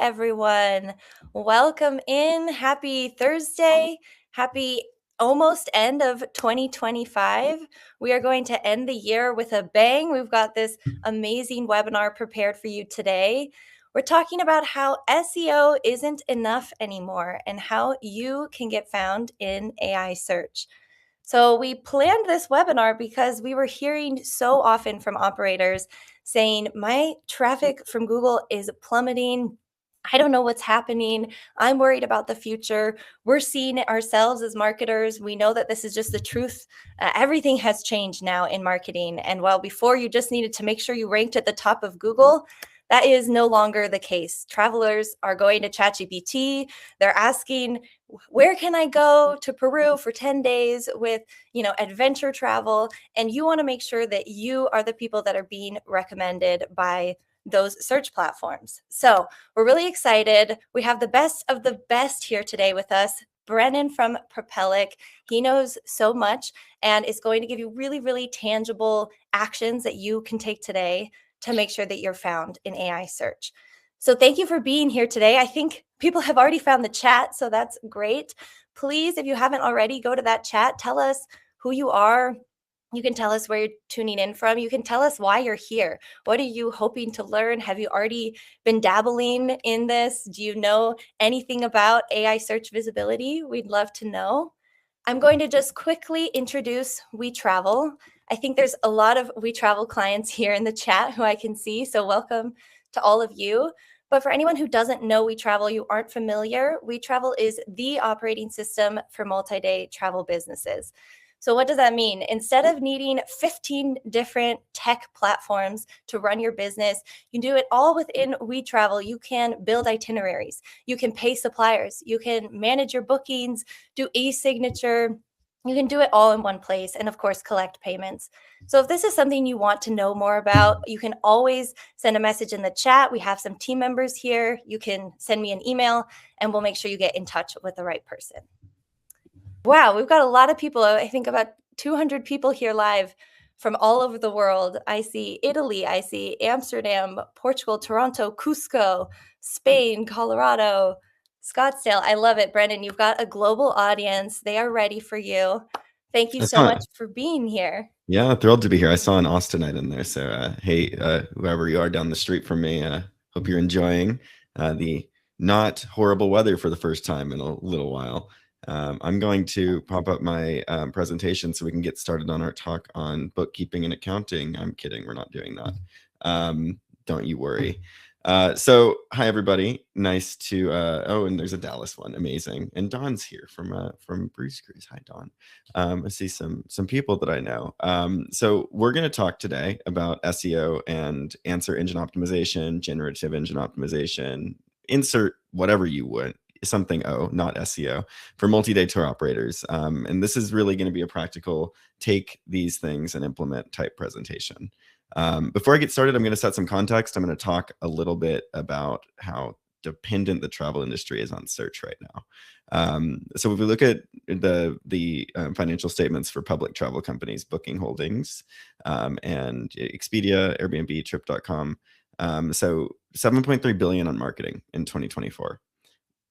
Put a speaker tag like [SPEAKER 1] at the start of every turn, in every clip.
[SPEAKER 1] everyone. Welcome in. Happy Thursday. Happy almost end of 2025. We are going to end the year with a bang. We've got this amazing webinar prepared for you today. We're talking about how SEO isn't enough anymore and how you can get found in AI search. So we planned this webinar because we were hearing so often from operators saying, my traffic from Google is plummeting. I don't know what's happening. I'm worried about the future. We're seeing it ourselves as marketers. We know that this is just the truth. Everything has changed now in marketing. And while before you just needed to make sure you ranked at the top of Google, that is no longer the case. Travelers are going to ChatGPT. They're asking, where can I go to Peru for 10 days with, adventure travel? And you want to make sure that you are the people that are being recommended by those search platforms. So we're really excited. We have the best of the best here today with us, Brennen from Propelllic. He knows so much and is going to give you really, really tangible actions that you can take today to make sure that you're found in AI search. So thank you for being here today. I think people have already found the chat, so that's great. Please, if you haven't already, go to that chat. Tell us who you are. You can tell us where you're tuning in from. You can tell us why you're here. What are you hoping to learn? Have you already been dabbling in this? Do you know anything about AI search visibility? We'd love to know. I'm going to just quickly introduce WeTravel. I think there's a lot of WeTravel clients here in the chat who I can see, so welcome to all of you. But for anyone who doesn't know WeTravel, you aren't familiar, WeTravel is the operating system for multi-day travel businesses. So what does that mean? Instead of needing 15 different tech platforms to run your business, you do it all within WeTravel. You can build itineraries, you can pay suppliers, you can manage your bookings, do e-signature. You can do it all in one place and, of course, collect payments. So if this is something you want to know more about, you can always send a message in the chat. We have some team members here. You can send me an email and we'll make sure you get in touch with the right person. Wow, we've got a lot of people. I think about 200 people here live from all over the world. I see Italy, I see Amsterdam, Portugal, Toronto, Cusco, Spain, Colorado, Scottsdale. I love it, Brendan. You've got a global audience. They are ready for you. Thank you so much for being here.
[SPEAKER 2] Yeah, thrilled to be here. I saw an Austinite in there. So, hey, whoever you are down the street from me, hope you're enjoying the not horrible weather for the first time in a little while. I'm going to pop up my presentation so we can get started on our talk on bookkeeping and accounting. I'm kidding. We're not doing that. Don't you worry. So hi, everybody. Nice to, oh, and there's a Dallas one. Amazing. And Dawn's here from Bruce Cruise. Hi, Dawn. I see some people that I know. So we're going to talk today about SEO and answer engine optimization, generative engine optimization, insert whatever you would. Something not SEO for multi-day tour operators. And this is really going to be a practical take these things and implement type presentation. Before I get started, I'm going to set some context. I'm going to talk a little bit about how dependent the travel industry is on search right now. So if we look at the financial statements for public travel companies, Booking Holdings, and Expedia, Airbnb, Trip.com, so $7.3 billion on marketing in 2024.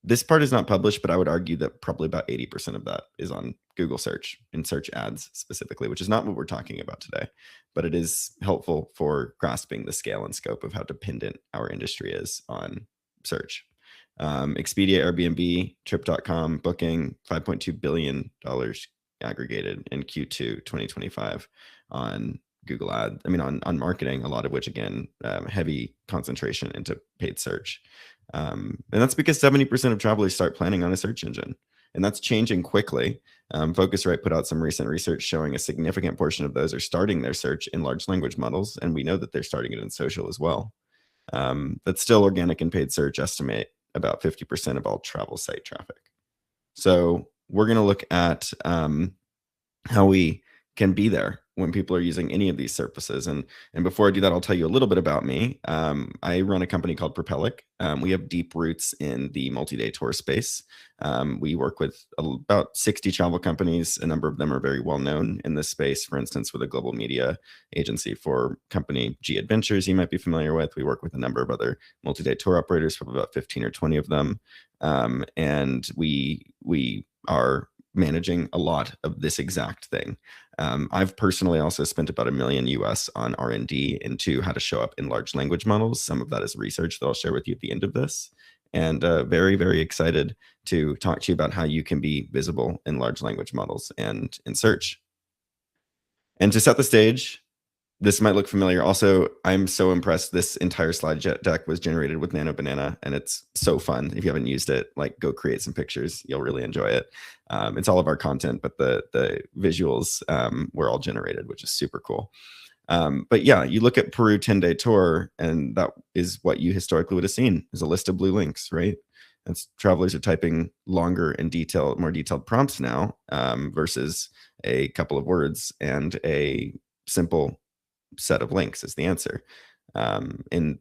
[SPEAKER 2] This part is not published, but I would argue that probably about 80% of that is on Google search and search ads specifically, which is not what we're talking about today, but it is helpful for grasping the scale and scope of how dependent our industry is on search. Expedia, Airbnb, Trip.com, Booking, $5.2 billion aggregated in Q2 2025 on Google Ads. I mean, on marketing, a lot of which, again, heavy concentration into paid search. And that's because 70% of travelers start planning on a search engine, and that's changing quickly. Focusrite put out some recent research showing a significant portion of those are starting their search in large language models, and we know that they're starting it in social as well. But still, organic and paid search estimate about 50% of all travel site traffic. So we're going to look at how we can be there when people are using any of these services. And before I do that, I'll tell you a little bit about me. I run a company called Propelllic. We have deep roots in the multi-day tour space. We work with about 60 travel companies. A number of them are very well known in this space. For instance, with a global media agency for company G Adventures, you might be familiar with. We work with a number of other multi-day tour operators, probably about 15 or 20 of them. And we are managing a lot of this exact thing. I've personally also spent about $1 million US on R&D into how to show up in large language models. Some of that is research that I'll share with you at the end of this. And very, very excited to talk to you about how you can be visible in large language models and in search. And to set the stage, this might look familiar. Also, I'm so impressed. This entire slide deck was generated with Nano Banana, and it's so fun. If you haven't used it, like, go create some pictures. You'll really enjoy it. It's all of our content, but the visuals were all generated, which is super cool. But yeah, you look at Peru 10-day tour, and that is what you historically would have seen, is a list of blue links, right? That's travelers are typing longer and more detailed prompts now versus a couple of words and a simple set of links is the answer. In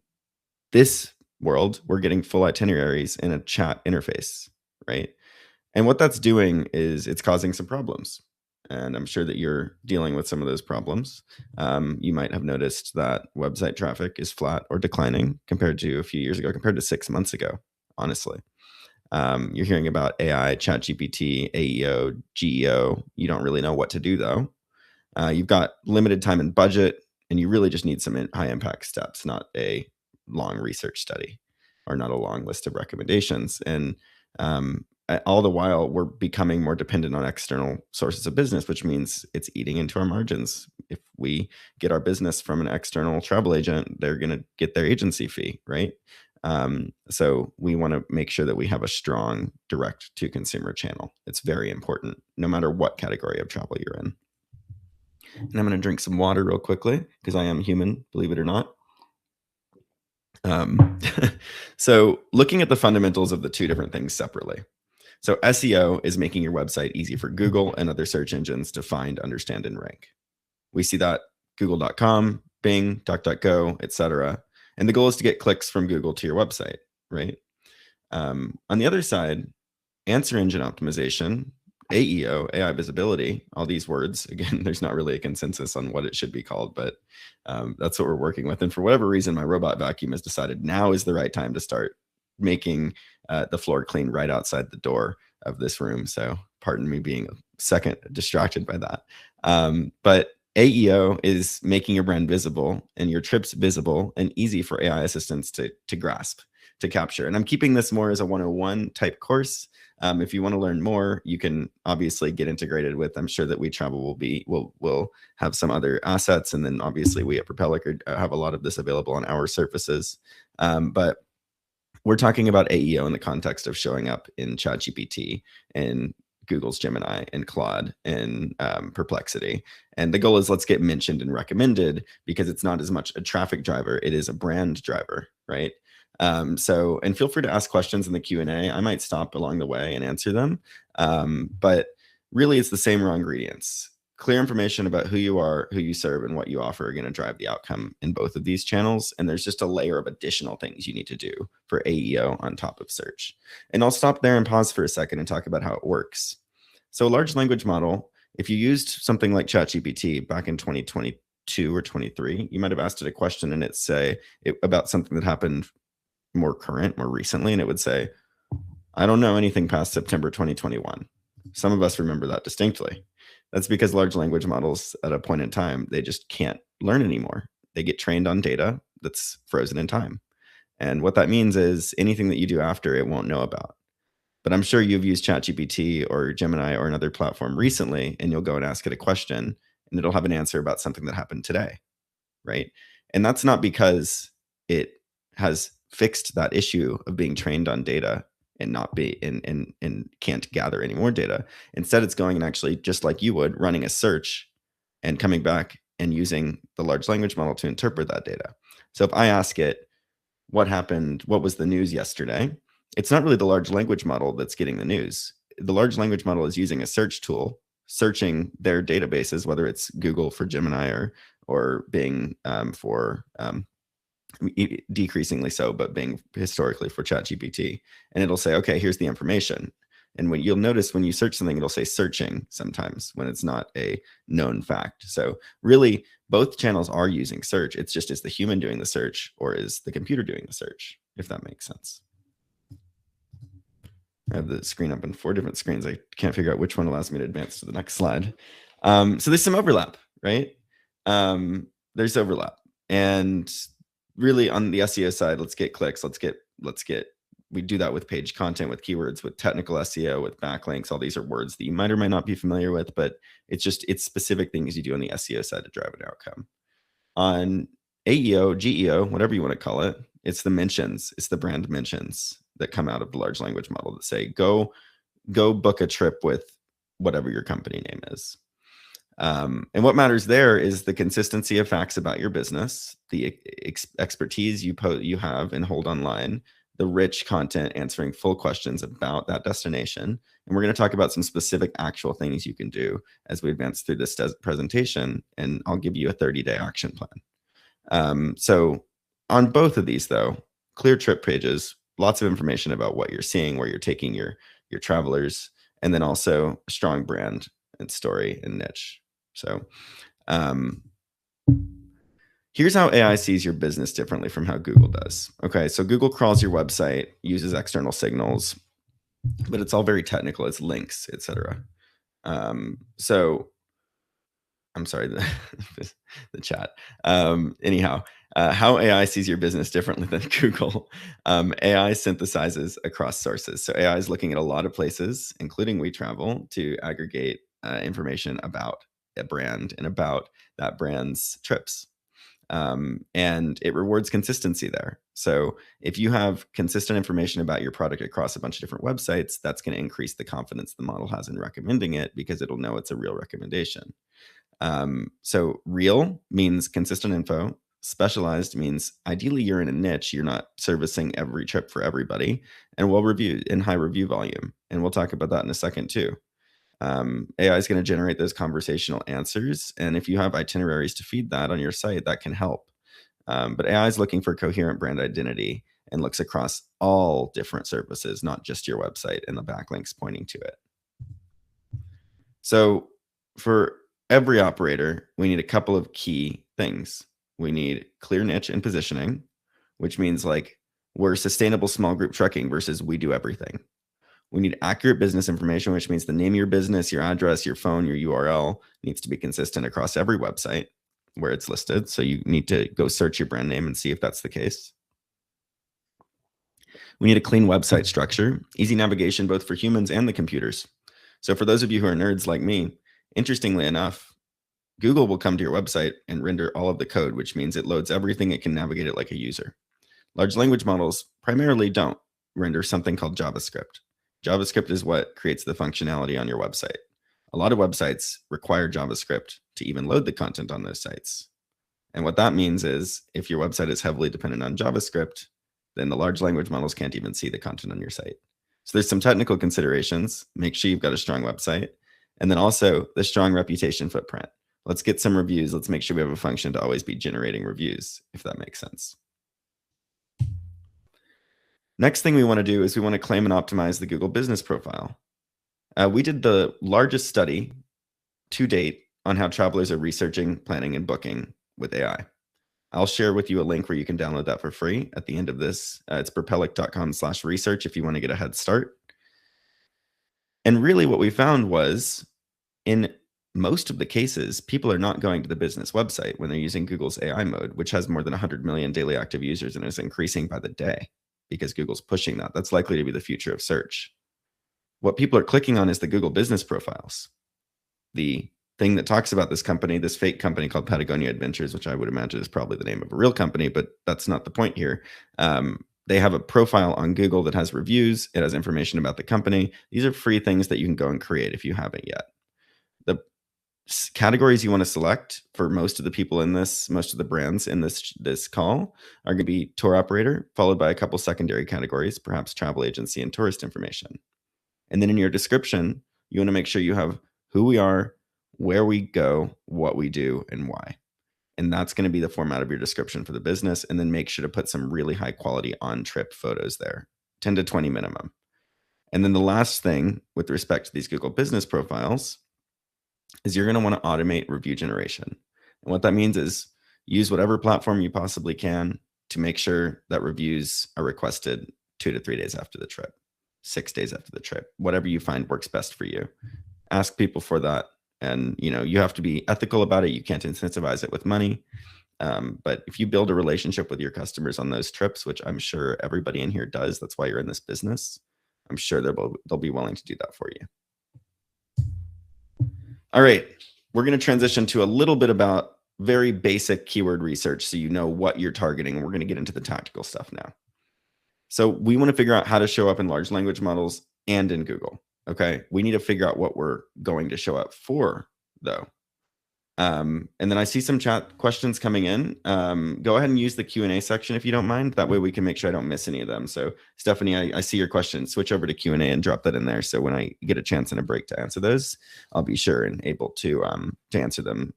[SPEAKER 2] this world, we're getting full itineraries in a chat interface, right? And what that's doing is it's causing some problems. And I'm sure that you're dealing with some of those problems. You might have noticed that website traffic is flat or declining compared to a few years ago, compared to 6 months ago, honestly. You're hearing about AI, ChatGPT, AEO, GEO. You don't really know what to do, though. You've got limited time and budget, and you really just need some high impact steps, not a long research study or not a long list of recommendations. And all the while, we're becoming more dependent on external sources of business, which means it's eating into our margins. If we get our business from an external travel agent, they're going to get their agency fee, right? So we want to make sure that we have a strong direct to consumer channel. It's very important, no matter what category of travel you're in. And I'm going to drink some water real quickly because I am human, believe it or not. So looking at the fundamentals of the two different things separately. So SEO is making your website easy for Google and other search engines to find, understand, and rank. We see that google.com, Bing, DuckDuckGo, etc. And the goal is to get clicks from Google to your website, right? On the other side, answer engine optimization, AEO, AI visibility, all these words. Again, there's not really a consensus on what it should be called, but that's what we're working with. And for whatever reason, my robot vacuum has decided now is the right time to start making the floor clean right outside the door of this room. So pardon me being a second distracted by that. But AEO is making your brand visible and your trips visible and easy for AI assistants to grasp, to capture. And I'm keeping this more as a 101 type course. If you want to learn more, you can obviously get integrated with, I'm sure that WeTravel will have some other assets. And then obviously we at Propelllic have a lot of this available on our surfaces. But we're talking about AEO in the context of showing up in ChatGPT and Google's Gemini and Claude and Perplexity. And the goal is let's get mentioned and recommended because it's not as much a traffic driver. It is a brand driver, right? And feel free to ask questions in the Q&A. I might stop along the way and answer them. But really it's the same raw ingredients. Clear information about who you are, who you serve, and what you offer are going to drive the outcome in both of these channels. And there's just a layer of additional things you need to do for AEO on top of search. And I'll stop there and pause for a second and talk about how it works. So a large language model, if you used something like ChatGPT back in 2022 or 23, you might have asked it a question and it'd say about something that happened more recently. And it would say, I don't know anything past September 2021. Some of us remember that distinctly. That's because large language models at a point in time, they just can't learn anymore. They get trained on data that's frozen in time. And what that means is anything that you do after it won't know about. But I'm sure you've used ChatGPT or Gemini or another platform recently, and you'll go and ask it a question and it'll have an answer about something that happened today, right? And that's not because it has fixed that issue of being trained on data and not be and can't gather any more data. Instead, it's going and actually, just like you would, running a search and coming back and using the large language model to interpret that data. So if I ask it, what happened, what was the news yesterday? It's not really the large language model that's getting the news. The large language model is using a search tool searching their databases, whether it's Google for Gemini or Bing for decreasingly so, but Bing historically for ChatGPT, and it'll say, okay, here's the information. And when you'll notice when you search something, it'll say searching sometimes when it's not a known fact. So really, both channels are using search. It's just, is the human doing the search or is the computer doing the search, if that makes sense. I have the screen up on 4 different screens. I can't figure out which one allows me to advance to the next slide. So there's some overlap, right? There's overlap. And really on the SEO side, let's get clicks. We do that with page content, with keywords, with technical SEO, with backlinks. All these are words that you might or might not be familiar with, but it's specific things you do on the SEO side to drive an outcome. On AEO, GEO, whatever you want to call it, it's the mentions, it's the brand mentions that come out of the large language model that say, go book a trip with whatever your company name is. And what matters there is the consistency of facts about your business, the expertise you have and hold online, the rich content answering full questions about that destination. And we're going to talk about some specific actual things you can do as we advance through this presentation, and I'll give you a 30-day action plan. So on both of these, though, clear trip pages, lots of information about what you're seeing, where you're taking your travelers, and then also a strong brand and story and niche. So here's how AI sees your business differently from how Google does. Okay, so Google crawls your website, uses external signals, but it's all very technical. It's links, etc. So I'm sorry, the chat. Anyhow, how AI sees your business differently than Google. AI synthesizes across sources. So AI is looking at a lot of places, including WeTravel, to aggregate information about a brand and about that brand's trips. And it rewards consistency there. So if you have consistent information about your product across a bunch of different websites, that's going to increase the confidence the model has in recommending it because it'll know it's a real recommendation. So real means consistent info. Specialized means ideally you're in a niche, you're not servicing every trip for everybody, and well reviewed in high review volume. And we'll talk about that in a second too. AI is going to generate those conversational answers. And if you have itineraries to feed that on your site, that can help. But AI is looking for coherent brand identity and looks across all different services, not just your website and the backlinks pointing to it. So for every operator, we need a couple of key things. We need clear niche and positioning, which means like we're sustainable small group trekking versus we do everything. We need accurate business information, which means the name of your business, your address, your phone, your URL needs to be consistent across every website where it's listed. So you need to go search your brand name and see if that's the case. We need a clean website structure, easy navigation, both for humans and the computers. So for those of you who are nerds like me, interestingly enough, Google will come to your website and render all of the code, which means it loads everything. It can navigate it like a user. Large language models primarily don't render something called JavaScript. JavaScript is what creates the functionality on your website. A lot of websites require JavaScript to even load the content on those sites. And what that means is if your website is heavily dependent on JavaScript, then the large language models can't even see the content on your site. So there's some technical considerations. Make sure you've got a strong website. And then also the strong reputation footprint. Let's get some reviews. Let's make sure we have a function to always be generating reviews, if that makes sense. Next thing we want to do is we want to claim and optimize the Google business profile. We did the largest study to date on how travelers are researching, planning, and booking with AI. I'll share with you a link where you can download that for free at the end of this. It's propelllic.com/research if you want to get a head start. And really what we found was in most of the cases, people are not going to the business website when they're using Google's AI mode, which has more than 100 million daily active users and is increasing by the day because Google's pushing that. That's likely to be the future of search. What people are clicking on is the Google business profiles. The thing that talks about this company, this fake company called Patagonia Adventures, which I would imagine is probably the name of a real company, but that's not the point here. They have a profile on Google that has reviews. It has information about the company. These are free things that you can go and create if you haven't yet. The categories you want to select for most of the people in this, most of the brands in this call are going to be tour operator, followed by a couple secondary categories, perhaps travel agency and tourist information. And then in your description, you want to make sure you have who we are, where we go, what we do, and why. And that's going to be the format of your description for the business. And then make sure to put some really high quality on-trip photos there, 10 to 20 minimum. And then the last thing with respect to these Google business profiles is you're going to want to automate review generation. And what that means is use whatever platform you possibly can to make sure that reviews are requested 2 to 3 days after the trip, 6 days after the trip, whatever you find works best for you. Ask people for that. And you have to be ethical about it. You can't incentivize it with money. But if you build a relationship with your customers on those trips, which I'm sure everybody in here does, that's why you're in this business, I'm sure they'll be willing to do that for you. All right, we're going to transition to a little bit about very basic keyword research so you know what you're targeting. We're going to get into the tactical stuff now. So we want to figure out how to show up in large language models and in Google. Okay, we need to figure out what we're going to show up for, though. And then I see some chat questions coming in. Go ahead and use the Q&A section if you don't mind. That way we can make sure I don't miss any of them. So Stephanie, I see your question. Switch over to Q&A and drop that in there. So when I get a chance and a break to answer those, I'll be sure and able to answer them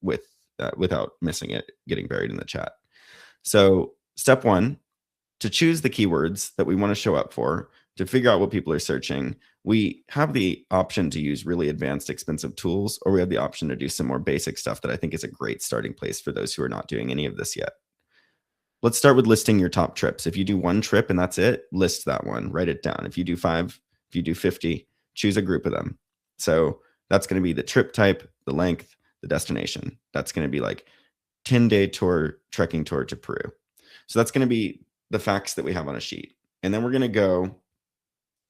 [SPEAKER 2] without missing it, getting buried in the chat. So step one, to choose the keywords that we want to show up for, to figure out what people are searching, we have the option to use really advanced, expensive tools, or we have the option to do some more basic stuff that I think is a great starting place for those who are not doing any of this yet. Let's start with listing your top trips. If you do one trip and that's it, list that one, write it down. If you do 5, if you do 50, choose a group of them. So that's going to be the trip type, the length, the destination. That's going to be like 10-day tour, trekking tour to Peru. So that's going to be the facts that we have on a sheet. And then we're going to go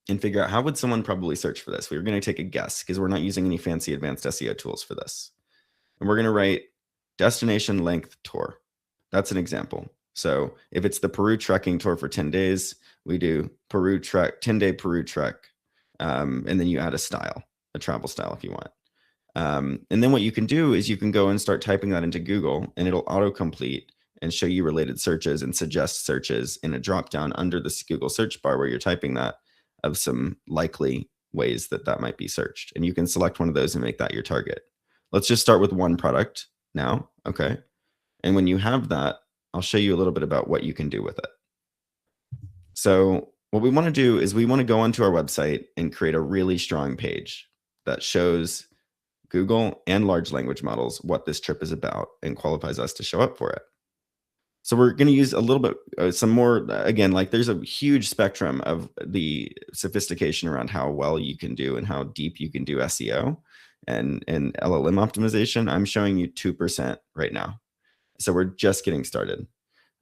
[SPEAKER 2] and figure out how would someone probably search for this. We're going to take a guess because we're not using any fancy advanced SEO tools for this. And we're going to write destination length tour. That's an example. So if it's the Peru trekking tour for 10 days, we do Peru trek, 10-day Peru trek. And then you add a style, a travel style if you want. And then what you can do is you can go and start typing that into Google and it'll autocomplete and show you related searches and suggest searches in a drop down under the Google search bar where you're typing that of some likely ways that might be searched. And you can select one of those and make that your target. Let's just start with one product now. Okay. And when you have that, I'll show you a little bit about what you can do with it. So what we want to do is we want to go onto our website and create a really strong page that shows Google and large language models what this trip is about and qualifies us to show up for it. So we're going to use a little bit, some more, again, like there's a huge spectrum of the sophistication around how well you can do and how deep you can do SEO and LLM optimization. I'm showing you 2% right now. So we're just getting started.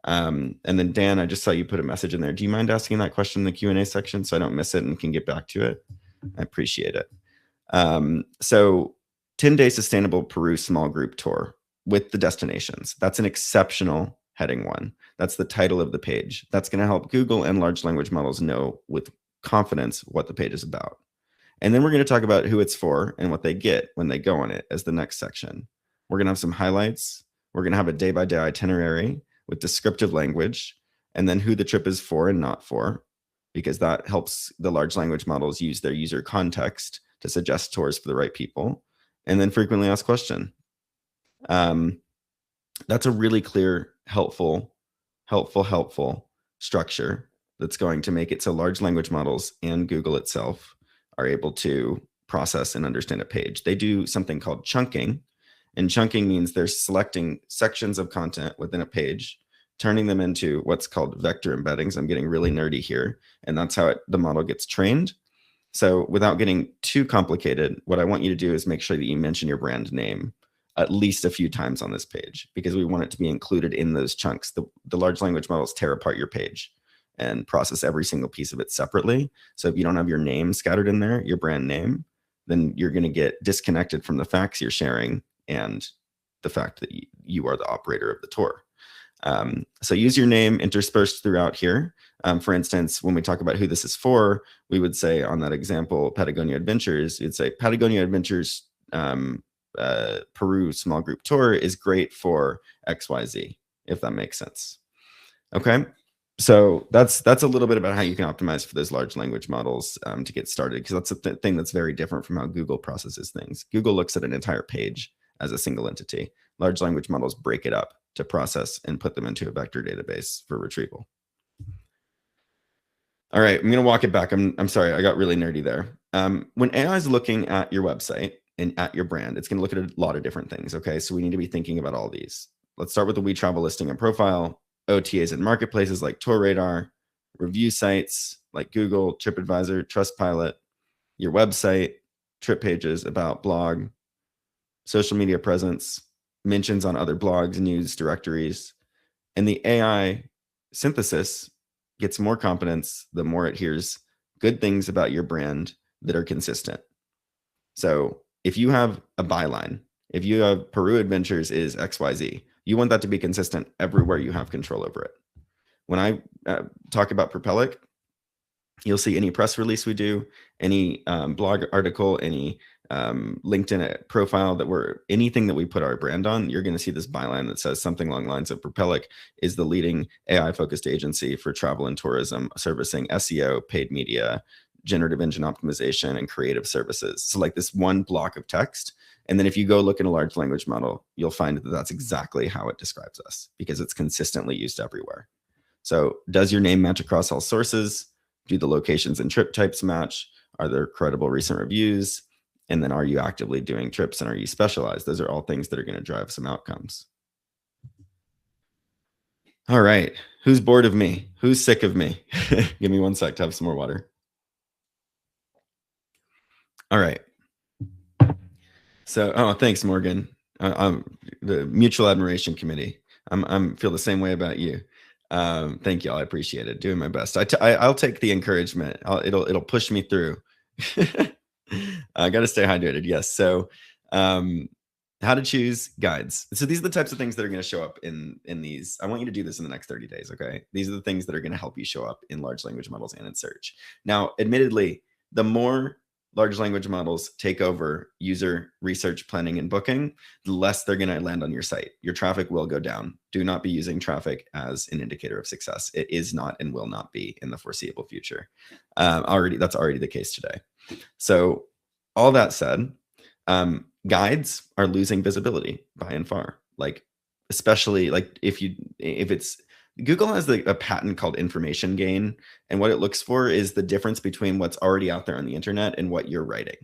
[SPEAKER 2] And then Dan, I just saw you put a message in there. Do you mind asking that question in the Q&A section so I don't miss it and can get back to it? I appreciate it. So 10-day sustainable Peru small group tour with the destinations. That's an exceptional heading one. That's the title of the page. That's going to help Google and large language models know with confidence what the page is about. And then we're going to talk about who it's for and what they get when they go on it as the next section. We're going to have some highlights. We're going to have a day-by-day itinerary with descriptive language, and then who the trip is for and not for, because that helps the large language models use their user context to suggest tours for the right people. And then frequently asked question. That's a really clear, helpful structure that's going to make it so large language models and Google itself are able to process and understand a page. They do something called chunking, and chunking means they're selecting sections of content within a page, turning them into what's called vector embeddings. I'm getting really nerdy here, and that's how the model gets trained. So without getting too complicated, what I want you to do is make sure that you mention your brand name at least a few times on this page, because we want it to be included in those chunks. The large language models tear apart your page and process every single piece of it separately. So if you don't have your name scattered in there, your brand name, then you're going to get disconnected from the facts you're sharing and the fact that you are the operator of the tour. So use your name interspersed throughout here. For instance, when we talk about who this is for, we would say on that example, Patagonia Adventures, you'd say Patagonia Adventures Peru small group tour is great for XYZ, if that makes sense. Okay. So that's a little bit about how you can optimize for those large language models to get started, because that's a thing that's very different from how Google processes things. Google looks at an entire page as a single entity. Large language models break it up to process and put them into a vector database for retrieval. All right, I'm going to walk it back. I'm sorry, I got really nerdy there. When AI is looking at your website and at your brand, it's going to look at a lot of different things. Okay, so we need to be thinking about all these. Let's start with the WeTravel listing and profile, OTAs and marketplaces like TourRadar, review sites like Google, TripAdvisor, Trustpilot, your website, trip pages, about, blog, social media presence, mentions on other blogs, news, directories, and the AI synthesis gets more confidence the more it hears good things about your brand that are consistent. So if you have a byline, if you have Peru Adventures is XYZ, you want that to be consistent everywhere you have control over it. When I talk about Propelllic, you'll see any press release we do, any blog article, any LinkedIn profile that anything that we put our brand on, you're going to see this byline that says something along the lines of Propelllic is the leading AI focused agency for travel and tourism, servicing SEO, paid media, generative engine optimization, and creative services. So like this one block of text. And then if you go look in a large language model, you'll find that that's exactly how it describes us, because it's consistently used everywhere. So does your name match across all sources? Do the locations and trip types match? Are there credible recent reviews? And then are you actively doing trips, and are you specialized? Those are all things that are going to drive some outcomes. All right. Who's bored of me? Who's sick of me? Give me one sec to have some more water. All right. So, oh, thanks, Morgan. The Mutual Admiration Committee. I'm feel the same way about you. Thank y'all. I appreciate it. Doing my best. I'll take the encouragement. It'll push me through. I got to stay hydrated. Yes. So, how to choose guides. So these are the types of things that are going to show up in these. I want you to do this in the next 30 days. Okay. These are the things that are going to help you show up in large language models and in search. Now, admittedly, the more large language models take over user research, planning, and booking, the less they're going to land on your site. Your traffic will go down. Do not be using traffic as an indicator of success. It is not and will not be in the foreseeable future. That's already the case today. So all that said, guides are losing visibility by and far. Like, especially like if it's Google has a patent called information gain, and what it looks for is the difference between what's already out there on the internet and what you're writing.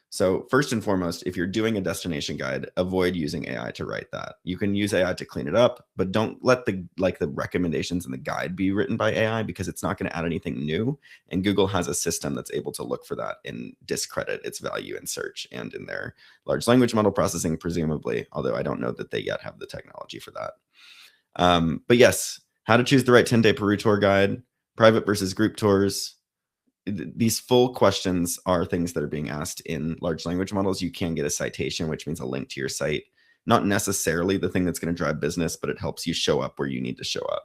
[SPEAKER 2] So first and foremost, if you're doing a destination guide, avoid using AI to write that. You can use AI to clean it up, but don't let the recommendations in the guide be written by AI, because it's not going to add anything new. And Google has a system that's able to look for that and discredit its value in search and in their large language model processing, presumably, although I don't know that they yet have the technology for that. But yes, how to choose the right 10-day Peru tour guide, private versus group tours. These full questions are things that are being asked in large language models. You can get a citation, which means a link to your site. Not necessarily the thing that's going to drive business, but it helps you show up where you need to show up.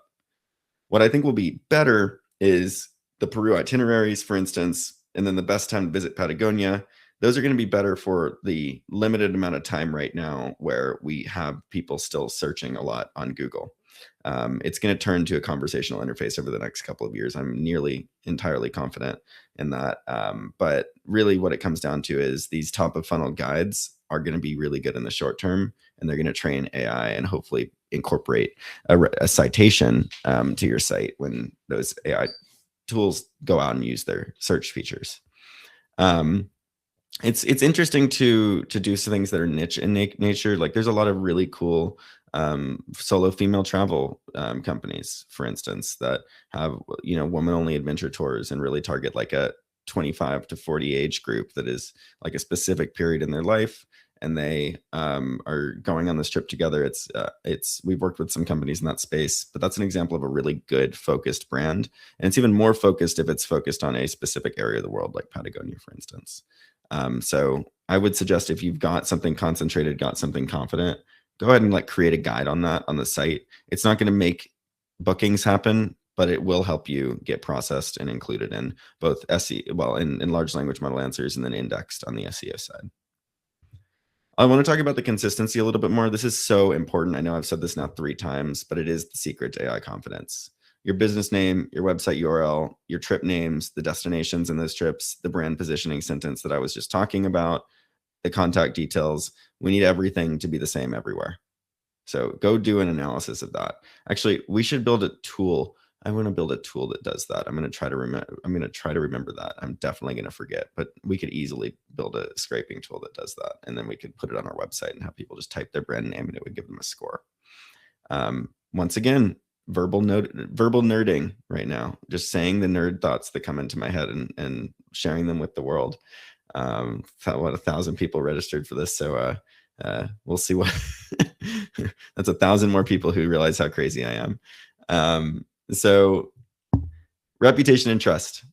[SPEAKER 2] What I think will be better is the Peru itineraries, for instance, and then the best time to visit Patagonia. Those are going to be better for the limited amount of time right now where we have people still searching a lot on Google. It's going to turn to a conversational interface over the next couple of years. I'm nearly entirely confident in that. But really what it comes down to is these top of funnel guides are going to be really good in the short term, and they're going to train AI and hopefully incorporate a citation to your site when those AI tools go out and use their search features. It's interesting to do some things that are niche in nature. Like there's a lot of really cool solo female travel companies, for instance, that have woman only adventure tours and really target like a 25 to 40 age group that is like a specific period in their life, and they are going on this trip together. We've worked with some companies in that space, but that's an example of a really good focused brand, and it's even more focused if it's focused on a specific area of the world, like Patagonia, for instance. So I would suggest, if you've got something concentrated, got something confident, go ahead and create a guide on that on the site. It's not going to make bookings happen, but it will help you get processed and included in both SEO, in large language model answers, and then indexed on the SEO side. I want to talk about the consistency a little bit more. This is so important. I know I've said this now 3 times, but it is the secret to AI confidence. your business name, your website URL, your trip names, the destinations in those trips, the brand positioning sentence that I was just talking about, the contact details. We need everything to be the same everywhere. So go do an analysis of that. Actually, we should build a tool. I want to build a tool that does that. I'm going to try to remember that. I'm definitely going to forget, but we could easily build a scraping tool that does that. And then we could put it on our website and have people just type their brand name and it would give them a score. Once again, verbal nerding right now, just saying the nerd thoughts that come into my head and sharing them with the world. What 1,000 people registered for this. So, we'll see what that's 1,000 more people who realize how crazy I am. So reputation and trust.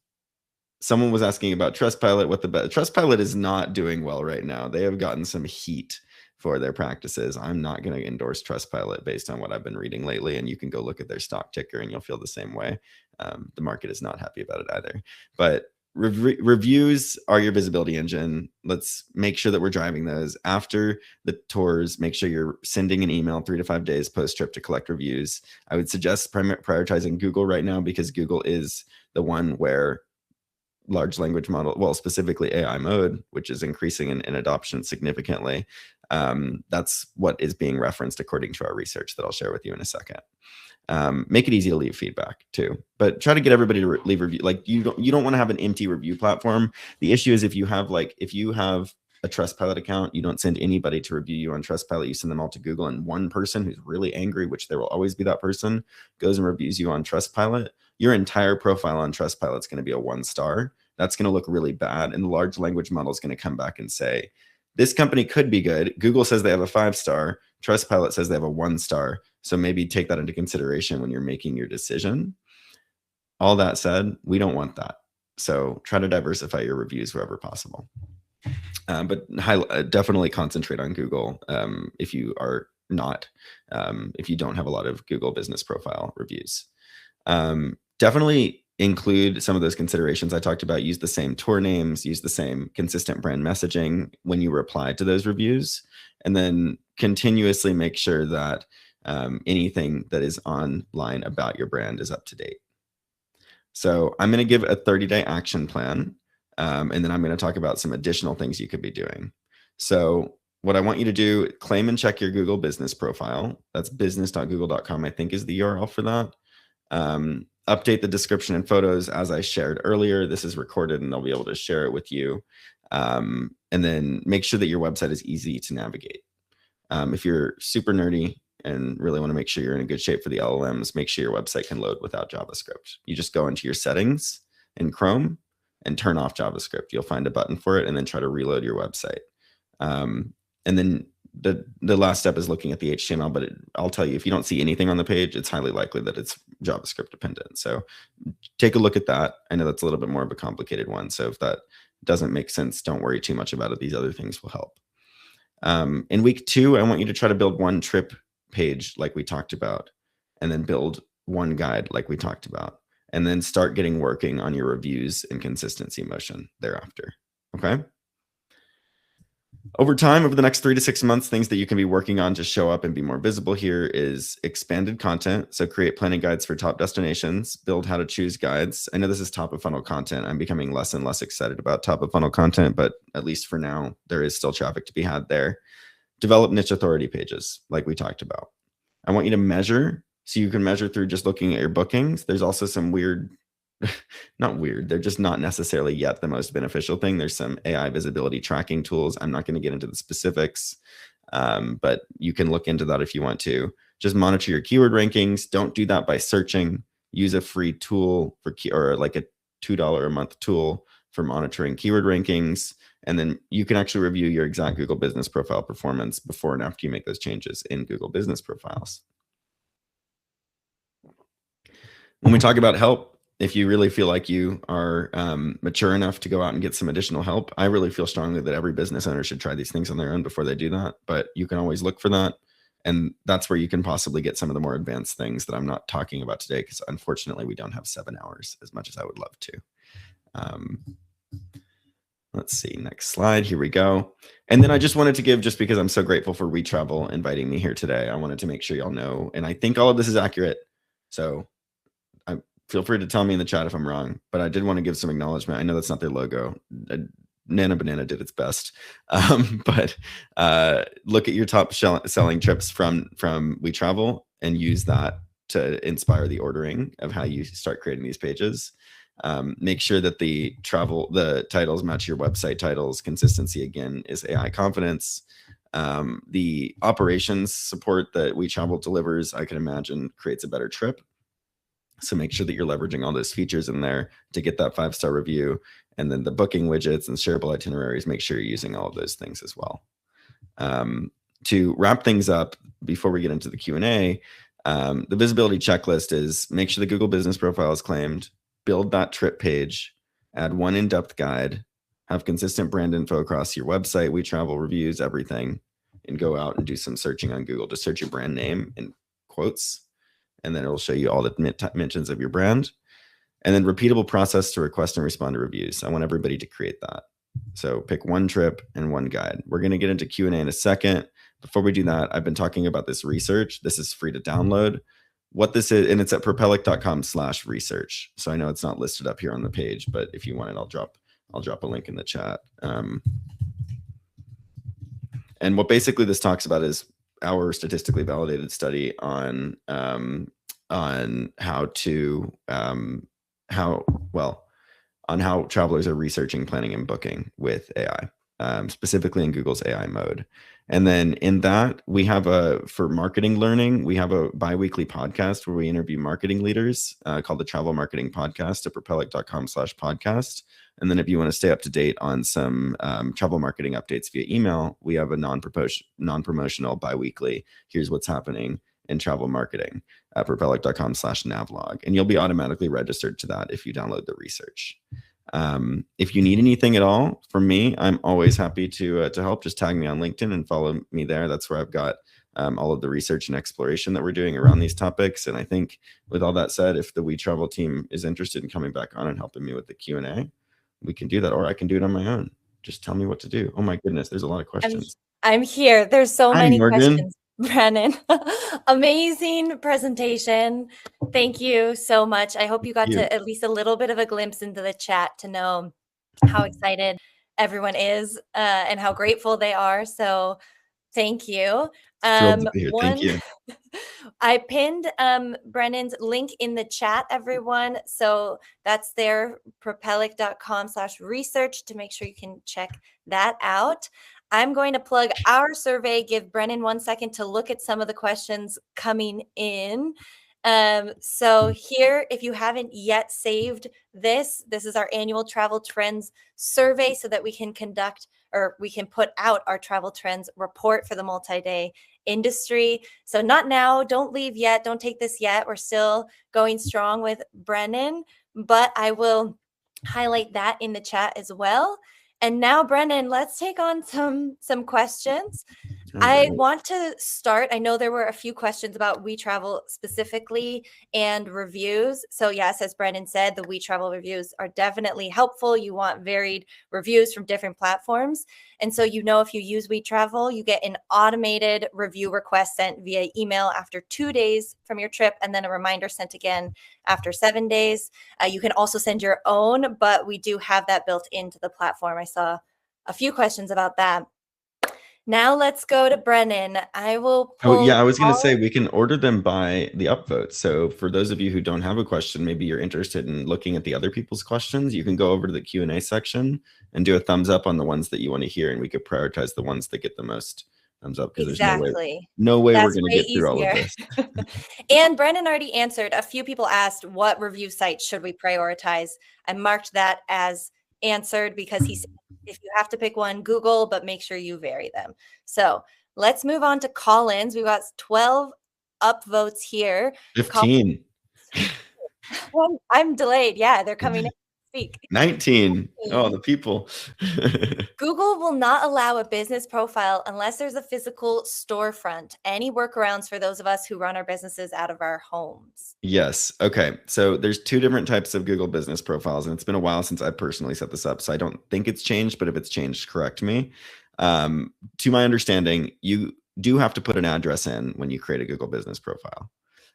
[SPEAKER 2] Someone was asking about Trustpilot. Trustpilot is not doing well right now. They have gotten some heat for their practices. I'm not going to endorse Trustpilot based on what I've been reading lately. And you can go look at their stock ticker and you'll feel the same way. The market is not happy about it either. But reviews are your visibility engine. Let's make sure that we're driving those. After the tours, make sure you're sending an email 3 to 5 days post-trip to collect reviews. I would suggest prioritizing Google right now because Google is the one where large language model, well, specifically AI mode, which is increasing in adoption significantly. That's what is being referenced according to our research that I'll share with you in a second. Make it easy to leave feedback too, but try to get everybody to leave review. Like you don't want to have an empty review platform. The issue is if you have a Trustpilot account, you don't send anybody to review you on Trustpilot. You send them all to Google, and one person who's really angry, which there will always be that person, goes and reviews you on Trustpilot. Your entire profile on Trustpilot is going to be a 1-star. That's going to look really bad, and the large language model is going to come back and say, this company could be good. Google says they have a 5-star. Trustpilot says they have a 1-star. So maybe take that into consideration when you're making your decision. All that said, we don't want that. So try to diversify your reviews wherever possible. But definitely concentrate on Google if you are not, if you don't have a lot of Google business profile reviews. Definitely include some of those considerations I talked about. Use the same tour names, use the same consistent brand messaging when you reply to those reviews, and then continuously make sure that anything that is online about your brand is up to date. So I'm going to give a 30-day action plan, and then I'm going to talk about some additional things you could be doing. So what I want you to do, claim and check your Google business profile. That's business.google.com, I think is the URL for that. Update the description and photos as I shared earlier. This is recorded and I'll be able to share it with you. And then make sure that your website is easy to navigate. If you're super nerdy and really want to make sure you're in a good shape for the LLMs, make sure your website can load without JavaScript. You just go into your settings in Chrome and turn off JavaScript. You'll find a button for it and then try to reload your website. And then the last step is looking at the HTML, but I'll tell you, if you don't see anything on the page, it's highly likely that it's JavaScript dependent. So take a look at that. I know that's a little bit more of a complicated one. So if that doesn't make sense, don't worry too much about it. These other things will help. In week 2, I want you to try to build one trip page like we talked about, and then build one guide like we talked about, and then start working on your reviews and consistency motion thereafter. Okay. Over time, over the next 3 to 6 months, things that you can be working on to show up and be more visible here is expanded content. So create planning guides for top destinations, build how to choose guides. I know this is top of funnel content. I'm becoming less and less excited about top of funnel content, but at least for now, there is still traffic to be had there. Develop niche authority pages like we talked about. I want you to measure, so you can measure through just looking at your bookings. There's also some not weird, they're just not necessarily yet the most beneficial thing. There's some AI visibility tracking tools. I'm not going to get into the specifics, but you can look into that if you want to. Just monitor your keyword rankings. Don't do that by searching. Use a free tool or like a $2 a month tool for monitoring keyword rankings. And then you can actually review your exact Google business profile performance before and after you make those changes in Google business profiles. When we talk about help, if you really feel like you are mature enough to go out and get some additional help, I really feel strongly that every business owner should try these things on their own before they do that. But you can always look for that. And that's where you can possibly get some of the more advanced things that I'm not talking about today, because unfortunately we don't have 7 hours as much as I would love to. Let's see, next slide. Here we go. And then I just wanted to give, just because I'm so grateful for WeTravel inviting me here today, I wanted to make sure y'all know, and I think all of this is accurate. So feel free to tell me in the chat if I'm wrong, but I did want to give some acknowledgement. I know that's not their logo. Nana Banana did its best. But look at your top selling trips from WeTravel and use that to inspire the ordering of how you start creating these pages. Make sure that the titles match your website titles. Consistency, again, is AI confidence. The operations support that WeTravel delivers, I can imagine, creates a better trip. So make sure that you're leveraging all those features in there to get that 5-star review. And then the booking widgets and shareable itineraries, make sure you're using all of those things as well. To wrap things up, before we get into the Q&A, the visibility checklist is make sure the Google business profile is claimed, build that trip page, add one in-depth guide, have consistent brand info across your website, WeTravel reviews, everything, and go out and do some searching on Google to search your brand name in quotes. And then it'll show you all the mentions of your brand. And then repeatable process to request and respond to reviews. I want everybody to create that. So pick one trip and one guide. We're going to get into Q&A in a second. Before we do that, I've been talking about this research. This is free to download. What this is, and it's at propelllic.com/research. So I know it's not listed up here on the page, but if you want it, I'll drop a link in the chat. And what basically this talks about is our statistically validated study on how travelers are researching, planning, and booking with AI, specifically in Google's AI mode. And then in that, we have for marketing learning, we have a bi-weekly podcast where we interview marketing leaders called the Travel Marketing Podcast at propelllic.com/podcast. And then if you want to stay up to date on some travel marketing updates via email, we have a non-promotional bi-weekly, here's what's happening in travel marketing at propelllic.com/navlog. And you'll be automatically registered to that if you download the research. If you need anything at all from me, I'm always happy to help. Just tag me on LinkedIn and follow me there. That's where I've got all of the research and exploration that we're doing around these topics. And I think with all that said, if the WeTravel team is interested in coming back on and helping me with the Q&A, we can do that, or I can do it on my own. Just tell me what to do. Oh my goodness, there's a lot of questions.
[SPEAKER 1] I'm here. There's so
[SPEAKER 2] Hi,
[SPEAKER 1] many
[SPEAKER 2] Morgan.
[SPEAKER 1] questions, Brennen. Amazing presentation. Thank you so much. I hope you got to at least a little bit of a glimpse into the chat to know how excited everyone is and how grateful they are. So thank you.
[SPEAKER 2] Thrilled to be here. Thank you.
[SPEAKER 1] I pinned Brennan's link in the chat, everyone. So that's there, propelllic.com/research to make sure you can check that out. I'm going to plug our survey, give Brennen 1 second to look at some of the questions coming in. So here, if you haven't yet saved this is our annual travel trends survey so that we can conduct, or we can put out our travel trends report for the multi-day industry. So not now, don't leave yet. Don't take this yet. We're still going strong with Brennen, but I will highlight that in the chat as well. And now, Brennen, let's take on some questions. I want to start. I know there were a few questions about WeTravel specifically and reviews. So yes, as Brennen said, the WeTravel reviews are definitely helpful. You want varied reviews from different platforms. And so, if you use WeTravel, you get an automated review request sent via email after 2 days from your trip, and then a reminder sent again after 7 days. You can also send your own, but we do have that built into the platform. I saw a few questions about that. Now let's go to Brennen. I will pull.
[SPEAKER 2] Oh, yeah, I was going to say we can order them by the upvote. So for those of you who don't have a question, maybe you're interested in looking at the other people's questions, you can go over to the Q&A section and do a thumbs up on the ones that you want to hear, and we could prioritize the ones that get the most thumbs up, because there's no way we're going to get through all of this.
[SPEAKER 1] And Brennen already answered. A few people asked what review sites should we prioritize. I marked that as answered because he said if you have to pick one, Google, but make sure you vary them. So let's move on to call-ins. We've got 12 upvotes here.
[SPEAKER 2] 15.
[SPEAKER 1] Well, I'm delayed. Yeah, they're coming in to speak.
[SPEAKER 2] 19. Oh, the people.
[SPEAKER 1] Google will not allow a business profile unless there's a physical storefront. Any workarounds for those of us who run our businesses out of our homes?
[SPEAKER 2] Yes. Okay. So there's 2 different types of Google business profiles, and it's been a while since I personally set this up, so I don't think it's changed, but if it's changed, correct me. To my understanding, you do have to put an address in when you create a Google business profile.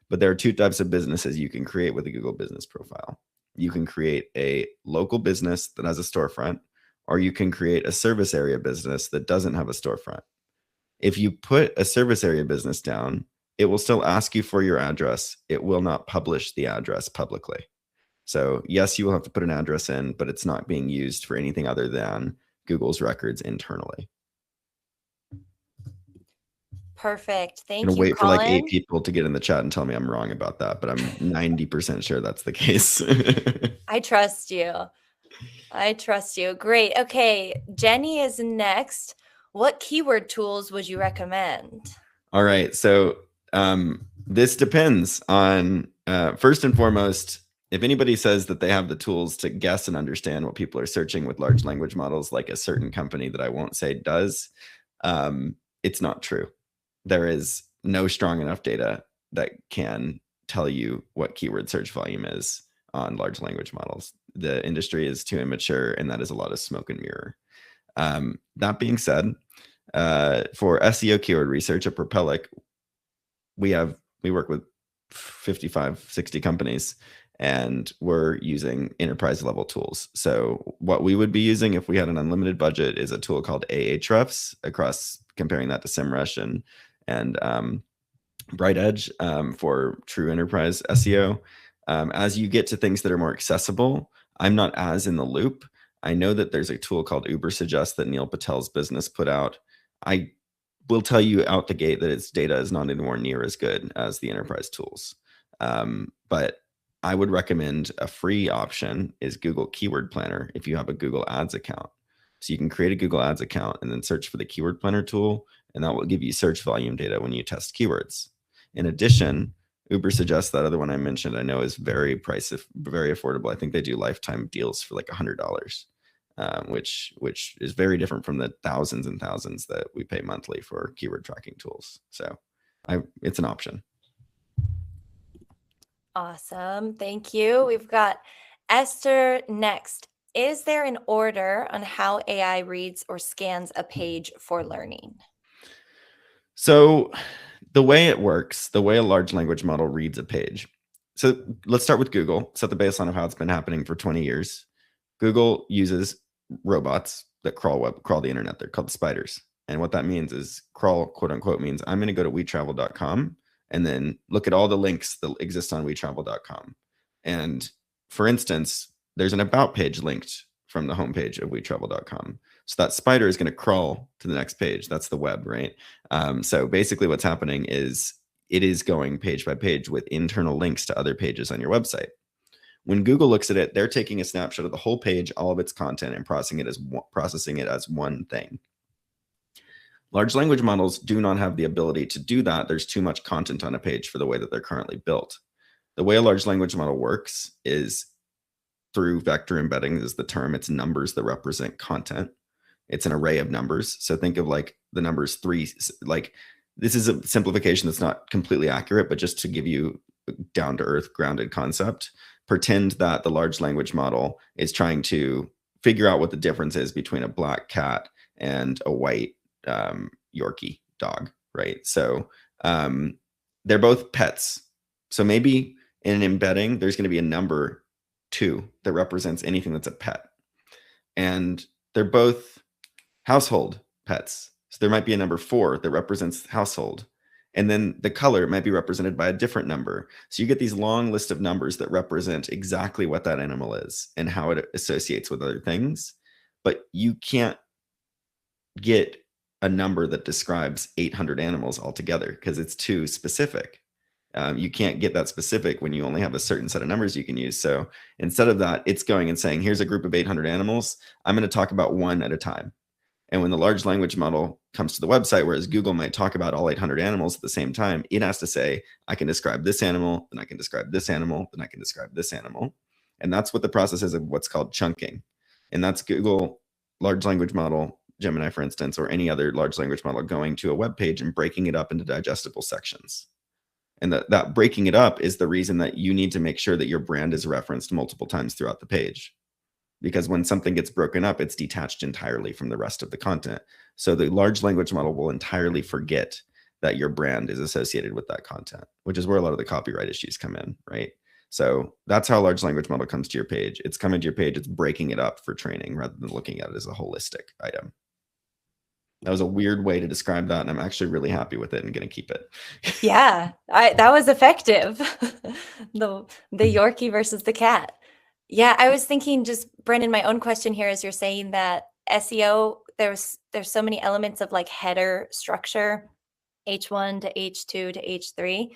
[SPEAKER 2] But there are two types of businesses you can create with a Google business profile. You can create a local business that has a storefront, or you can create a service area business that doesn't have a storefront. If you put a service area business down, it will still ask you for your address. It will not publish the address publicly. So yes, you will have to put an address in, but it's not being used for anything other than Google's records internally.
[SPEAKER 1] Perfect.
[SPEAKER 2] I'm
[SPEAKER 1] Thank
[SPEAKER 2] gonna
[SPEAKER 1] you,
[SPEAKER 2] wait for like 8
[SPEAKER 1] Colin.
[SPEAKER 2] people to get in the chat and tell me I'm wrong about that, but I'm 90% sure that's the case.
[SPEAKER 1] I trust you. I trust you. Great. Okay, Jenny is next. What keyword tools would you recommend?
[SPEAKER 2] All right. So this depends on, first and foremost, if anybody says that they have the tools to guess and understand what people are searching with large language models, like a certain company that I won't say does, it's not true. There is no strong enough data that can tell you what keyword search volume is on large language models. The industry is too immature, and that is a lot of smoke and mirror. That being said, for SEO keyword research at Propelllic, we work with 55, 60 companies, and we're using enterprise level tools. So what we would be using if we had an unlimited budget is a tool called Ahrefs, across comparing that to SEMrush and Bright Edge for true enterprise SEO. As you get to things that are more accessible, I'm not as in the loop. I know that there's a tool called Ubersuggest that Neil Patel's business put out. I will tell you out the gate that its data is not anywhere near as good as the enterprise tools. But I would recommend a free option is Google Keyword Planner if you have a Google Ads account. So you can create a Google Ads account and then search for the Keyword Planner tool, and that will give you search volume data when you test keywords. In addition, Ubersuggest, that other one I mentioned, I know is very affordable. I think they do lifetime deals for like $100. Which is very different from the thousands and thousands that we pay monthly for keyword tracking tools. So it's an option.
[SPEAKER 1] Awesome. Thank you. We've got Esther next. Is there an order on how AI reads or scans a page for learning?
[SPEAKER 2] So the way it works, the way a large language model reads a page. So let's start with Google, set the baseline of how it's been happening for 20 years. Google uses robots that crawl the internet. They're called spiders. And what that means is crawl, quote unquote, means I'm going to go to WeTravel.com and then look at all the links that exist on WeTravel.com. And for instance, there's an about page linked from the homepage of WeTravel.com. So that spider is going to crawl to the next page. That's the web, right? So basically what's happening is it is going page by page with internal links to other pages on your website. When Google looks at it, they're taking a snapshot of the whole page, all of its content, and processing it as one thing. Large language models do not have the ability to do that. There's too much content on a page for the way that they're currently built. The way a large language model works is through vector embedding is the term. It's numbers that represent content. It's an array of numbers. So think of like the numbers 3, like this is a simplification that's not completely accurate, but just to give you a down to earth grounded concept, pretend that the large language model is trying to figure out what the difference is between a black cat and a white Yorkie dog, right? So they're both pets. So maybe in an embedding, there's going to be a number 2 that represents anything that's a pet. And they're both household pets. So there might be a number 4 that represents household. And then the color might be represented by a different number. So you get these long list of numbers that represent exactly what that animal is and how it associates with other things. But you can't get a number that describes 800 animals altogether because it's too specific. You can't get that specific when you only have a certain set of numbers you can use. So instead of that, it's going and saying, here's a group of 800 animals. I'm going to talk about one at a time. And when the large language model comes to the website, whereas Google might talk about all 800 animals at the same time, it has to say, I can describe this animal, then I can describe this animal, then I can describe this animal. And that's what the process is of what's called chunking. And that's Google large language model, Gemini, for instance, or any other large language model going to a web page and breaking it up into digestible sections. And that breaking it up is the reason that you need to make sure that your brand is referenced multiple times throughout the page. Because when something gets broken up, it's detached entirely from the rest of the content. So the large language model will entirely forget that your brand is associated with that content, which is where a lot of the copyright issues come in, right? So that's how a large language model comes to your page. It's coming to your page, it's breaking it up for training rather than looking at it as a holistic item. That was a weird way to describe that, and I'm actually really happy with it and going to keep it.
[SPEAKER 1] Yeah, that was effective. The Yorkie versus the cat. Yeah, I was thinking, just Brennan, my own question here is, you're saying that SEO, there's so many elements of like header structure, H1 to H2 to H3.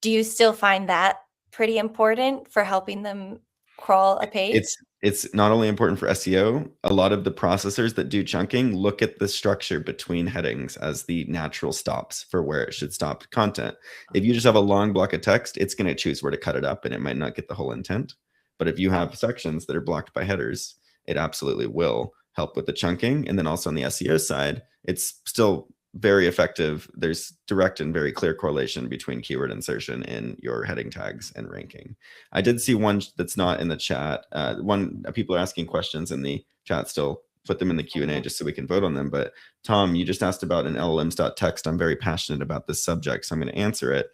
[SPEAKER 1] Do you still find that pretty important for helping them crawl a page?
[SPEAKER 2] It's not only important for SEO, a lot of the processors that do chunking look at the structure between headings as the natural stops for where it should stop content. If you just have a long block of text, it's going to choose where to cut it up and it might not get the whole intent. But if you have sections that are blocked by headers, it absolutely will help with the chunking. And then also on the SEO side, it's still very effective. There's direct and very clear correlation between keyword insertion in your heading tags and ranking. I did see one that's not in the chat. People are asking questions in the chat still. Put them in the Q&A just so we can vote on them. But Tom, you just asked about an LLMs.txt. I'm very passionate about this subject, so I'm going to answer it.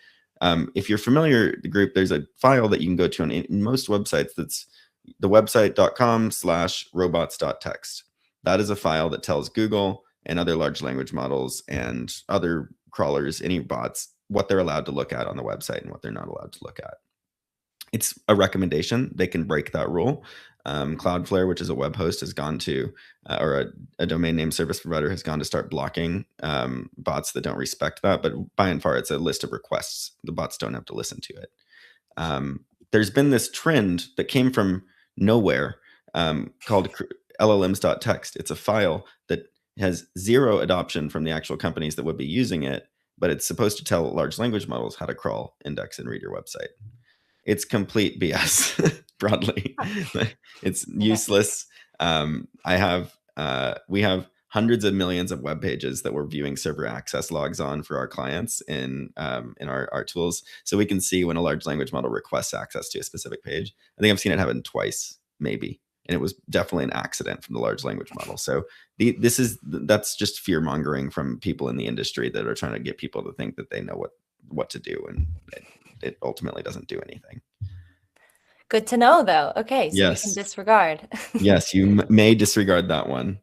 [SPEAKER 2] If you're familiar with the group, there's a file that you can go to on in most websites. That's the website.com/robots.txt. That is a file that tells Google and other large language models and other crawlers, any bots, what they're allowed to look at on the website and what they're not allowed to look at. It's a recommendation. They can break that rule. Cloudflare, which is a web host, has gone to, or a domain name service provider has gone to start blocking bots that don't respect that. But by and far, it's a list of requests. The bots don't have to listen to it. There's been this trend that came from nowhere called LLMs.txt. It's a file that has zero adoption from the actual companies that would be using it, but it's supposed to tell large language models how to crawl, index, and read your website. It's complete BS broadly. It's useless. We have hundreds of millions of web pages that we're viewing server access logs on for our clients in our tools, so we can see when a large language model requests access to a specific page. I think I've seen it happen twice, maybe, and it was definitely an accident from the large language model. So that's just fear mongering from people in the industry that are trying to get people to think that they know what to do, and it ultimately doesn't do anything.
[SPEAKER 1] Good to know, though. Okay, so
[SPEAKER 2] Yes.
[SPEAKER 1] we can disregard.
[SPEAKER 2] Yes, you may disregard that one.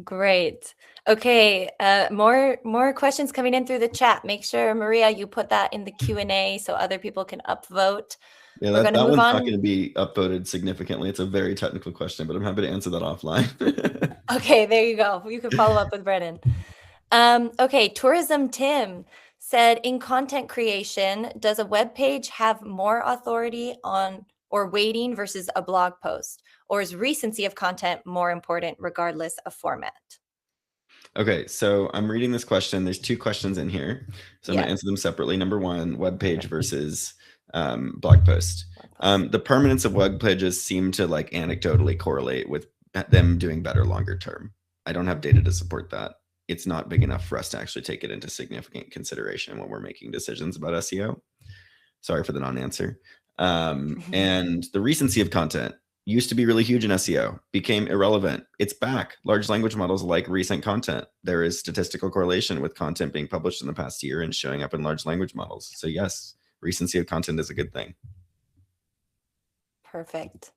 [SPEAKER 1] Great. Okay, more questions coming in through the chat. Make sure, Maria, you put that in the Q&A so other people can upvote.
[SPEAKER 2] Yeah,
[SPEAKER 1] We're
[SPEAKER 2] that
[SPEAKER 1] going to move
[SPEAKER 2] one's
[SPEAKER 1] on.
[SPEAKER 2] not going to be upvoted significantly. It's a very technical question, but I'm happy to answer that offline.
[SPEAKER 1] Okay, there you go. You can follow up with Brennan. Okay, Tourism Tim said, in content creation, does a web page have more authority on or weighting versus a blog post? Or is recency of content more important regardless of format?
[SPEAKER 2] Okay, so I'm reading this question. There's two questions in here, so I'm going to answer them separately. Number one, web page versus blog post. The permanence of web pages seem to like anecdotally correlate with them doing better longer term. I don't have data to support that. It's not big enough for us to actually take it into significant consideration when we're making decisions about SEO. Sorry for the non-answer. And the recency of content used to be really huge in SEO, became irrelevant. It's back. Large language models like recent content. There is statistical correlation with content being published in the past year and showing up in large language models. So yes, recency of content is a good thing.
[SPEAKER 1] Perfect.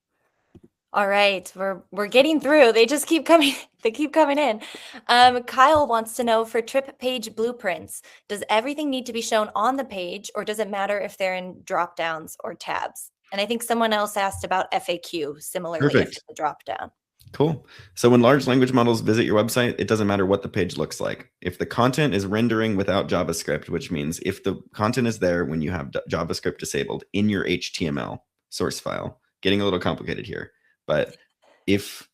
[SPEAKER 1] All right, we're getting through. They just keep coming. They keep coming in. Kyle wants to know, for trip page blueprints, does everything need to be shown on the page, or does it matter if they're in drop downs or tabs? And I think someone else asked about FAQ, similarly, if it's a drop down.
[SPEAKER 2] Cool. So when large language models visit your website, it doesn't matter what the page looks like. If the content is rendering without JavaScript, which means if the content is there when you have JavaScript disabled in your HTML source file, getting a little complicated here, but if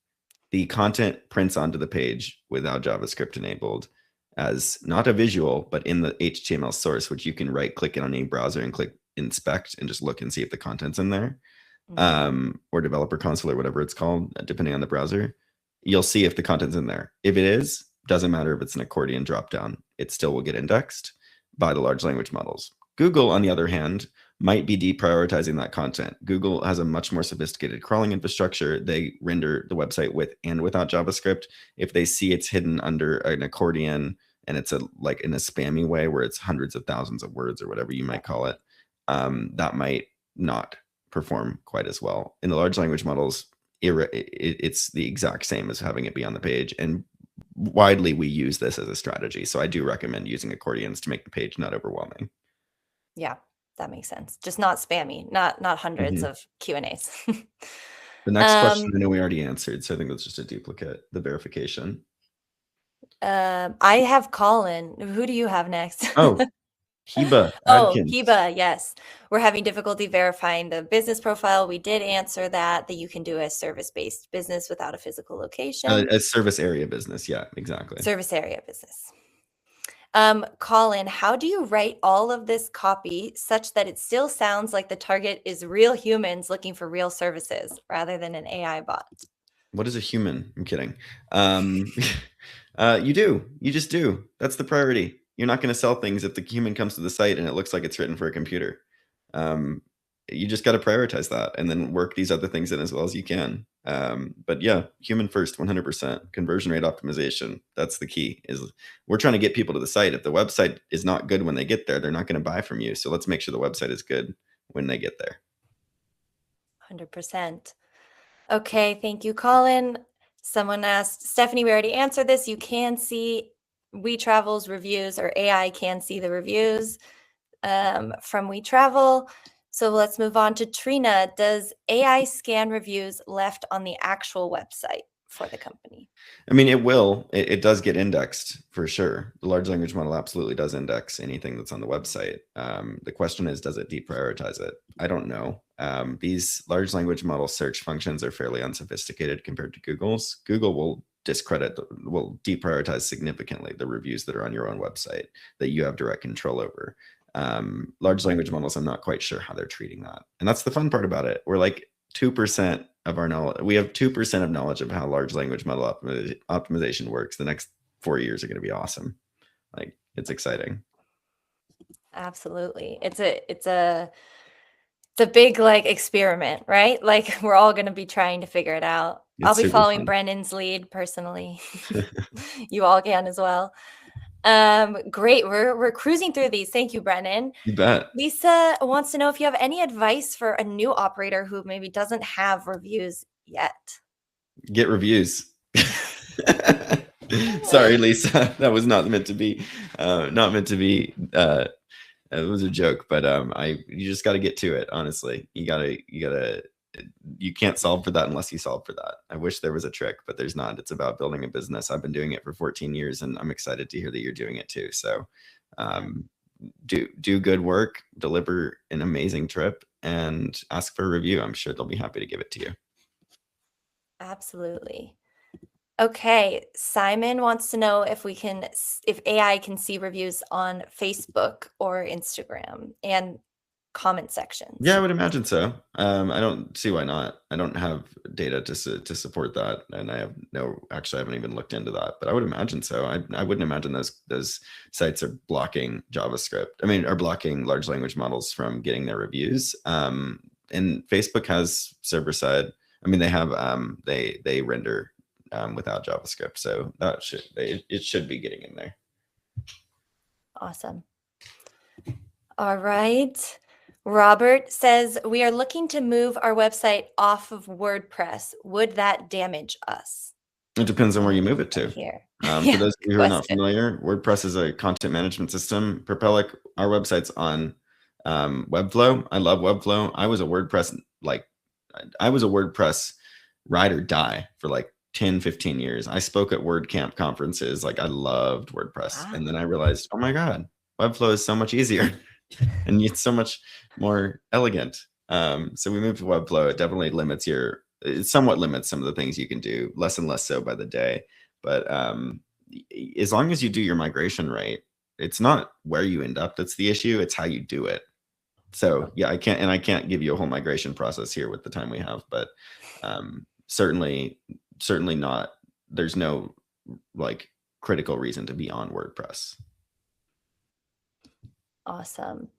[SPEAKER 2] the content prints onto the page without JavaScript enabled as not a visual, but in the HTML source, which you can right click it on any browser and click inspect and just look and see if the content's in there, or developer console or whatever it's called, depending on the browser, you'll see if the content's in there. If it is, doesn't matter if it's an accordion dropdown, it still will get indexed by the large language models. Google, on the other hand, might be deprioritizing that content. Google has a much more sophisticated crawling infrastructure. They render the website with and without JavaScript. If they see it's hidden under an accordion and it's like in a spammy way where it's hundreds of thousands of words or whatever you might call it, that might not perform quite as well. In the large language models, it's the exact same as having it be on the page, and widely we use this as a strategy. So I do recommend using accordions to make the page not overwhelming.
[SPEAKER 1] Yeah, that makes sense. Just not spammy, not hundreds
[SPEAKER 2] Mhm.
[SPEAKER 1] of Q&As.
[SPEAKER 2] The next question
[SPEAKER 1] Um,
[SPEAKER 2] I know we already answered, so I think that's just a duplicate, the verification.
[SPEAKER 1] I have Colin. Who do you have next?
[SPEAKER 2] Oh, Heba
[SPEAKER 1] Oh,
[SPEAKER 2] Adkins.
[SPEAKER 1] Heba, yes. We're having difficulty verifying the business profile. We did answer that you can do a service-based business without a physical location.
[SPEAKER 2] A service area business. Yeah, exactly.
[SPEAKER 1] Service area business. Colin, how do you write all of this copy such that it still sounds like the target is real humans looking for real services rather than an AI bot?
[SPEAKER 2] What is a human? I'm kidding. Um, you do. You just do. That's the priority. You're not going to sell things if the human comes to the site and it looks like it's written for a computer. Um, you just got to prioritize that and then work these other things in as well as you can. But yeah, human first, 100%. Conversion rate optimization. That's the key. Is we're trying to get people to the site. If the website is not good when they get there, they're not going to buy from you. So let's make sure the website is good when they get there.
[SPEAKER 1] 100%. Okay, thank you, Colin. Someone asked, Stephanie, we already answered this. You can see WeTravel's reviews, or AI can see the reviews from WeTravel. So let's move on to Trina. Does AI scan reviews left on the actual website for the company?
[SPEAKER 2] I mean, it will. It does get indexed for sure. The large language model absolutely does index anything that's on the website. The question is, does it deprioritize it? I don't know. These large language model search functions are fairly unsophisticated compared to Google's. Google will will deprioritize significantly the reviews that are on your own website that you have direct control over. Large language models, I'm not quite sure how they're treating that. And that's the fun part about it. We're like 2% of our knowledge. We have 2% of knowledge of how large language model optimization works. The next 4 years are going to be awesome. Like, it's exciting.
[SPEAKER 1] Absolutely. It's a big like experiment, right? Like we're all going to be trying to figure it out. I'll
[SPEAKER 2] It's
[SPEAKER 1] be
[SPEAKER 2] super
[SPEAKER 1] following
[SPEAKER 2] fun.
[SPEAKER 1] Brennan's lead personally. You all can as well. Great. We're cruising through these. Thank you, Brennan.
[SPEAKER 2] You bet.
[SPEAKER 1] Lisa wants to know if you have any advice for a new operator who maybe doesn't have reviews yet.
[SPEAKER 2] Get reviews. Sorry, Lisa. That was not meant to be. Not meant to be. It was a joke, but you just got to get to it. Honestly, you can't solve for that unless you solve for that. I wish there was a trick, but there's not. It's about building a business. I've been doing it for 14 years, and I'm excited to hear that you're doing it too. So, do good work, deliver an amazing trip, and ask for a review. I'm sure they'll be happy to give it to you.
[SPEAKER 1] Absolutely. Okay, Simon wants to know if if AI can see reviews on Facebook or Instagram and comment sections.
[SPEAKER 2] Yeah, I would imagine so. I don't see why not. I don't have data to support that, and actually, I haven't even looked into that. But I would imagine so. I wouldn't imagine those sites are blocking JavaScript. I mean, are blocking large language models from getting their reviews. And Facebook has server side. I mean, they have they render without JavaScript, so it should be getting in there.
[SPEAKER 1] Awesome. All right. Robert says, we are looking to move our website off of WordPress. Would that damage us?
[SPEAKER 2] It depends on where you move it to.
[SPEAKER 1] Here.
[SPEAKER 2] For those of you who are not
[SPEAKER 1] Question.
[SPEAKER 2] familiar, WordPress is a content management system. Propelllic, our website's on Webflow. I love Webflow. I was a WordPress ride or die for like 10, 15 years. I spoke at WordCamp conferences. Like, I loved WordPress.
[SPEAKER 1] Wow.
[SPEAKER 2] And then I realized, oh my God, Webflow is so much easier and it's so much more elegant. So we moved to Webflow. It definitely it somewhat limits some of the things you can do, less and less so by the day. But as long as you do your migration right, it's not where you end up that's the issue, it's how you do it. So yeah, I can't give you a whole migration process here with the time we have, but certainly not. There's no like critical reason to be on WordPress.
[SPEAKER 1] Awesome.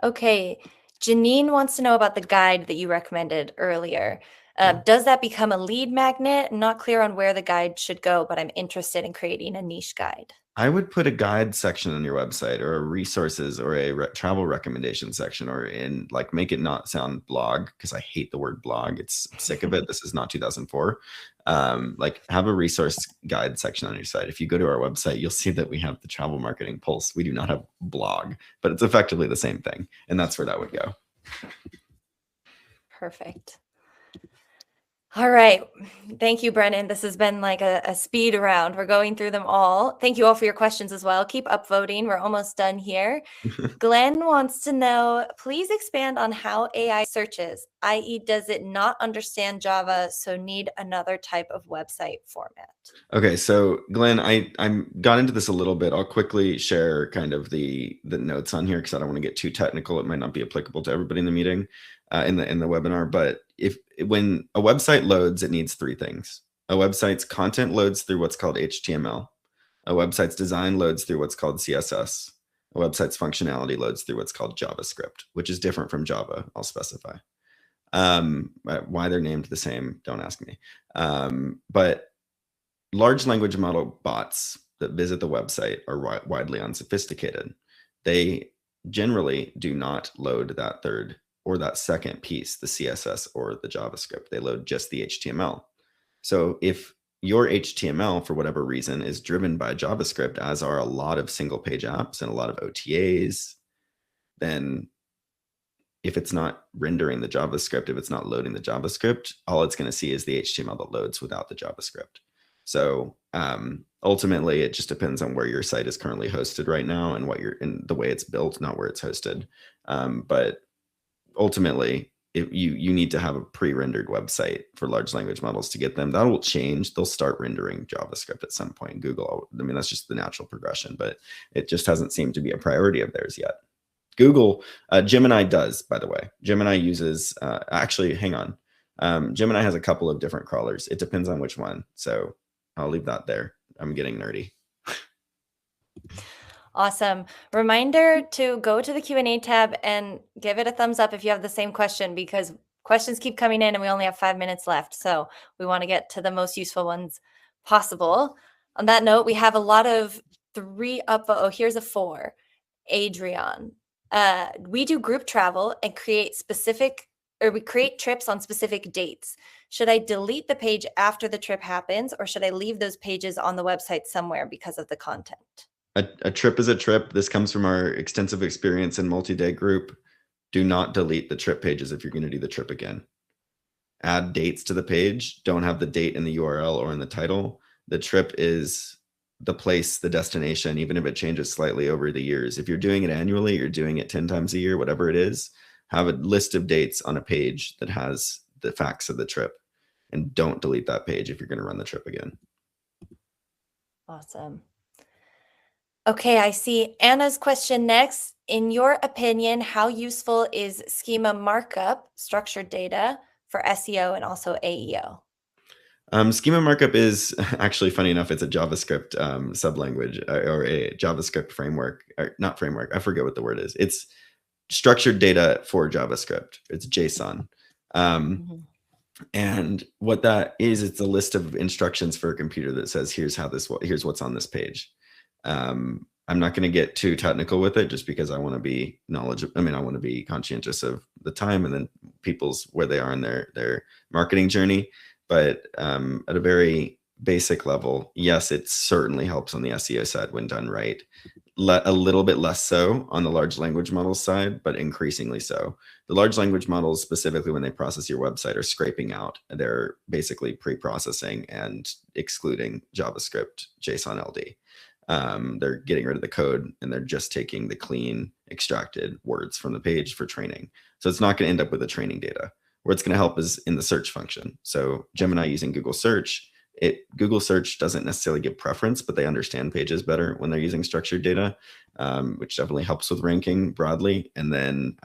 [SPEAKER 1] Okay. Janine wants to know about the guide that you recommended earlier. Does that become a lead magnet? Not clear on where the guide should go, but I'm interested in creating a niche guide.
[SPEAKER 2] I would put a guide section on your website, or a resources, or a travel recommendation section, or in like, make it not sound blog, because I hate the word blog. I'm sick of it. This is not 2004. Like, have a resource guide section on your site. If you go to our website, you'll see that we have the Travel Marketing Pulse. We do not have blog, but it's effectively the same thing. And that's where that would go.
[SPEAKER 1] Perfect. All right. Thank you, Brennen. This has been like a speed round. We're going through them all. Thank you all for your questions as well. Keep upvoting. We're almost done here. Glenn wants to know, please expand on how AI searches, i.e. does it not understand Java, so need another type of website format?
[SPEAKER 2] Okay, so Glenn, I'm got into this a little bit. I'll quickly share kind of the notes on here, because I don't want to get too technical. It might not be applicable to everybody in the meeting, in the webinar. But when a website loads, it needs three things. A website's content loads through what's called HTML. A website's design loads through what's called CSS. A website's functionality loads through what's called JavaScript, which is different from Java. I'll specify. Why they're named the same, don't ask me. But large language model bots that visit the website are widely unsophisticated. They generally do not load that third or that second piece, the CSS or the JavaScript. They load just the HTML. So if your HTML, for whatever reason, is driven by JavaScript, as are a lot of single page apps and a lot of OTAs, then if it's not rendering the JavaScript, if it's not loading the JavaScript, all it's going to see is the HTML that loads without the JavaScript. So ultimately, it just depends on where your site is currently hosted right now, and the way it's built, not where it's hosted. But ultimately, you need to have a pre-rendered website for large language models to get them. That will change. They'll start rendering JavaScript at some point. Google, I mean, that's just the natural progression, but it just hasn't seemed to be a priority of theirs yet. Google, Gemini does, by the way. Gemini uses, actually, hang on. Gemini has a couple of different crawlers. It depends on which one. So I'll leave that there. I'm getting nerdy.
[SPEAKER 1] Awesome. Reminder to go to the Q&A tab and give it a thumbs up if you have the same question, because questions keep coming in and we only have 5 minutes left. So we want to get to the most useful ones possible. On that note, we have a lot of 3 up. Oh, here's a 4. Adrian. We do group travel and we create trips on specific dates. Should I delete the page after the trip happens, or should I leave those pages on the website somewhere because of the content?
[SPEAKER 2] A trip is a trip. This comes from our extensive experience in multi-day group. Do not delete the trip pages if you're going to do the trip again. Add dates to the page. Don't have the date in the URL or in the title. The trip is the place, the destination, even if it changes slightly over the years. If you're doing it annually, you're doing it 10 times a year, whatever it is, have a list of dates on a page that has the facts of the trip, and don't delete that page if you're going to run the trip again.
[SPEAKER 1] Awesome. Okay, I see Anna's question next. In your opinion, how useful is schema markup, structured data, for SEO and also AEO?
[SPEAKER 2] Schema markup is actually, funny enough, it's a JavaScript sublanguage, or a JavaScript framework, or not framework. I forget what the word is. It's structured data for JavaScript. It's JSON. And what that is, it's a list of instructions for a computer that says, here's what's on this page. I'm not going to get too technical with it, just because I want to be knowledgeable. I mean, I want to be conscientious of the time and then people's where they are in their marketing journey. But at a very basic level, yes, it certainly helps on the SEO side when done right. A little bit less so on the large language model side, but increasingly so. The large language models, specifically when they process your website, are scraping out. They're basically pre-processing and excluding JavaScript, JSON LD. They're getting rid of the code, and they're just taking the clean extracted words from the page for training. So it's not going to end up with the training data. Where it's going to help is in the search function. So Gemini using Google Search, Google Search doesn't necessarily give preference, but they understand pages better when they're using structured data, which definitely helps with ranking broadly. And then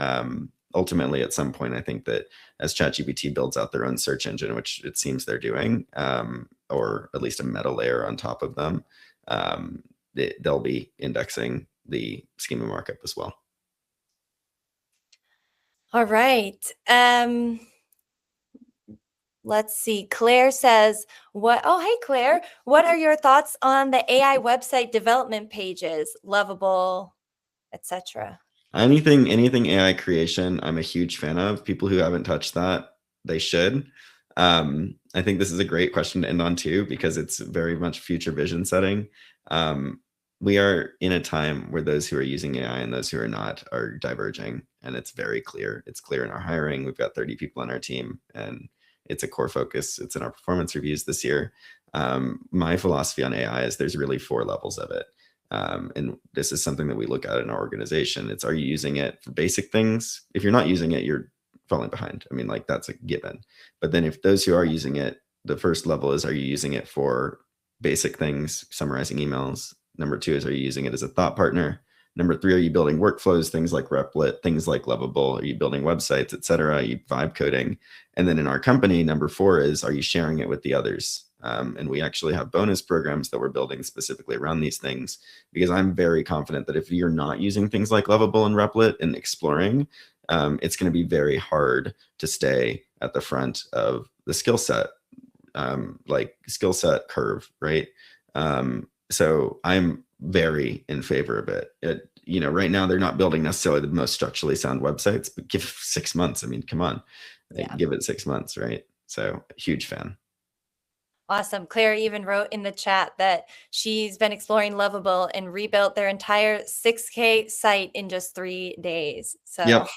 [SPEAKER 2] ultimately, at some point, I think that as ChatGPT builds out their own search engine, which it seems they're doing, or at least a meta layer on top of them, they'll be indexing the schema markup as well.
[SPEAKER 1] All right. Let's see. Claire says, "What? Oh, hey, Claire. What are your thoughts on the AI website development pages? Lovable, etc."
[SPEAKER 2] Anything AI creation, I'm a huge fan of. People who haven't touched that, they should. I think this is a great question to end on too, because it's very much future vision setting. We are in a time where those who are using AI and those who are not are diverging, and it's very clear. It's clear in our hiring. We've got 30 people on our team, and it's a core focus. It's in our performance reviews this year. My philosophy on AI is there's really 4 levels of it. And this is something that we look at in our organization. It's, are you using it for basic things? If you're not using it, you're falling behind. I mean, like, that's a given. But then if those who are using it, the first level is, are you using it for basic things, summarizing emails? Number 2 is, are you using it as a thought partner? Number 3, are you building workflows, things like Replit, things like Lovable? Are you building websites, et cetera? Are you vibe coding? And then in our company, number 4 is, are you sharing it with the others? And we actually have bonus programs that we're building specifically around these things, because I'm very confident that if you're not using things like Lovable and Replit and exploring, it's going to be very hard to stay at the front of the skill set, like skill set curve, right? So I'm very in favor of it. Right now they're not building necessarily the most structurally sound websites, but give 6 months. I mean, come on,
[SPEAKER 1] Yeah.
[SPEAKER 2] give it 6 months, right? So huge fan.
[SPEAKER 1] Awesome. Claire even wrote in the chat that she's been exploring Lovable and rebuilt their entire 6K site in just 3 days. So
[SPEAKER 2] Yep.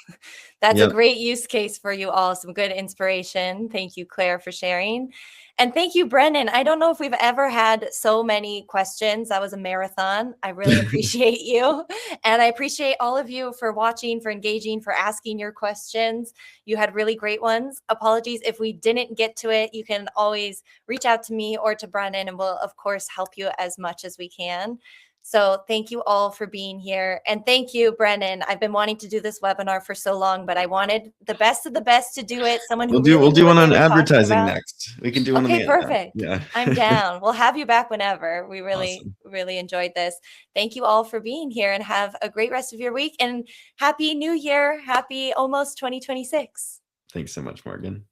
[SPEAKER 1] that's a
[SPEAKER 2] Yep.
[SPEAKER 1] great use case for you all. Some good inspiration. Thank you, Claire, for sharing. And thank you, Brennen. I don't know if we've ever had so many questions. That was a marathon. I really appreciate you. And I appreciate all of you for watching, for engaging, for asking your questions. You had really great ones. Apologies if we didn't get to it. You can always reach out to me or to Brennen, and we'll, of course, help you as much as we can. So thank you all for being here. And thank you, Brennen. I've been wanting to do this webinar for so long, but I wanted the best of the best to do it. Someone who really
[SPEAKER 2] We'll
[SPEAKER 1] knew
[SPEAKER 2] do
[SPEAKER 1] what
[SPEAKER 2] one
[SPEAKER 1] they
[SPEAKER 2] on
[SPEAKER 1] were talking
[SPEAKER 2] advertising
[SPEAKER 1] about.
[SPEAKER 2] next. We can do one on
[SPEAKER 1] Okay,
[SPEAKER 2] the
[SPEAKER 1] perfect.
[SPEAKER 2] yeah.
[SPEAKER 1] I'm down. We'll have you back whenever. We
[SPEAKER 2] Awesome.
[SPEAKER 1] really enjoyed this. Thank you all for being here, and have a great rest of your week, and happy new year. Happy almost 2026.
[SPEAKER 2] Thanks so much, Morgan.